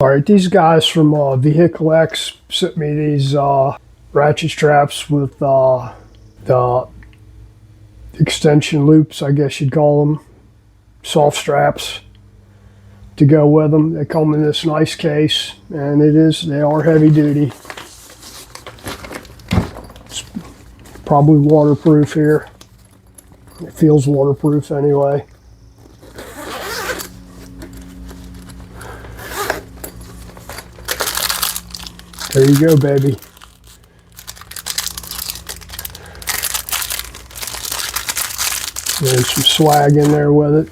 All right, these guys from Vehiclex sent me these ratchet straps with the extension loops, I guess you'd call them, soft straps to go with them. They come in this nice case, and they are heavy duty. It's probably waterproof here. It feels waterproof anyway. There you go, baby. There's some swag in there with it.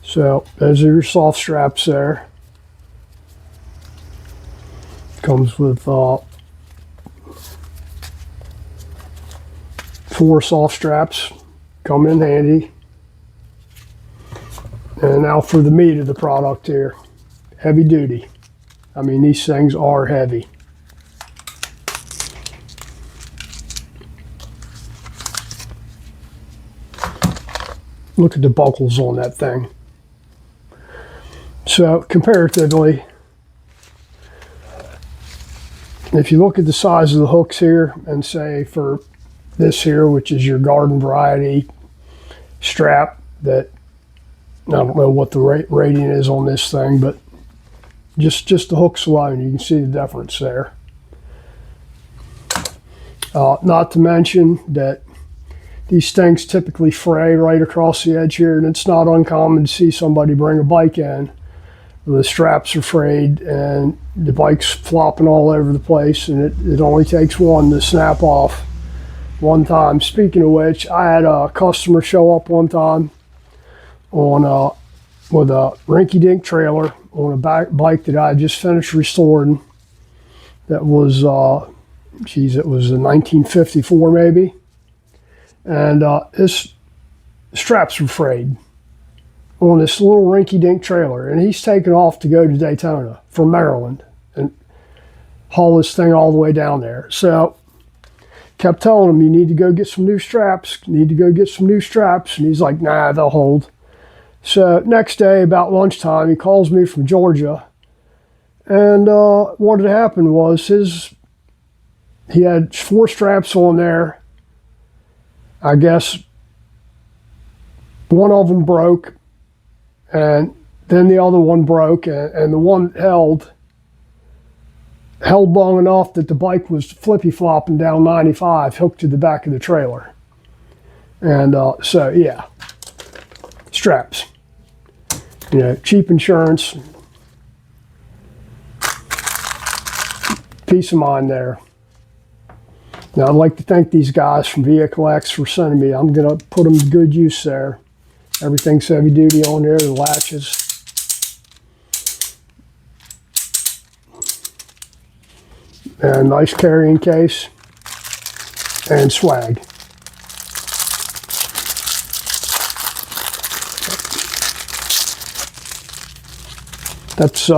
So those are your soft straps there. Comes with 4 soft straps. Come in handy. And now for the meat of the product here. Heavy duty. I mean, these things are heavy. Look at the buckles on that thing. So comparatively, if you look at the size of the hooks here and say for this here, which is your garden variety strap, that I don't know what the rating is on this thing, but just the hooks alone, you can see the difference there. Not to mention that these things typically fray right across the edge here, and it's not uncommon to see somebody bring a bike in. The straps are frayed and the bike's flopping all over the place, and it only takes one to snap off one time. Speaking of which, I had a customer show up one time on with a rinky-dink trailer on a bike that I just finished restoring. That was, it was a 1954 maybe. And his straps were frayed on this little rinky-dink trailer. And he's taken off to go to Daytona from Maryland and haul this thing all the way down there. So kept telling him, you need to go get some new straps, And he's like, nah, they'll hold. So next day, about lunchtime, he calls me from Georgia, and what had happened was he had 4 straps on there. I guess one of them broke, and then the other one broke, and the one held long enough that the bike was flippy flopping down 95, hooked to the back of the trailer. And so yeah, straps. You know, cheap insurance, peace of mind there. Now, I'd like to thank these guys from Vehiclex for sending me. I'm going to put them to good use there. Everything's heavy duty on there, the latches. And nice carrying case and swag. That's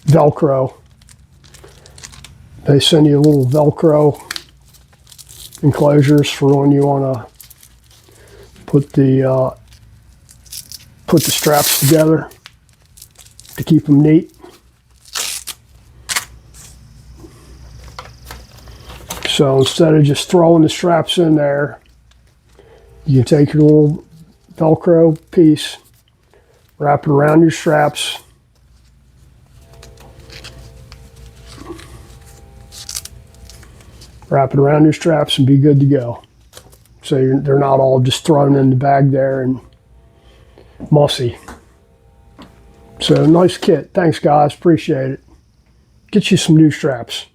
Velcro. They send you little Velcro enclosures for when you want to put the straps together to keep them neat. So instead of just throwing the straps in there, you can take your little Velcro piece, wrap it around your straps, and be good to go. So they're not all just thrown in the bag there and mussy. So nice kit. Thanks, guys. Appreciate it. Get you some new straps.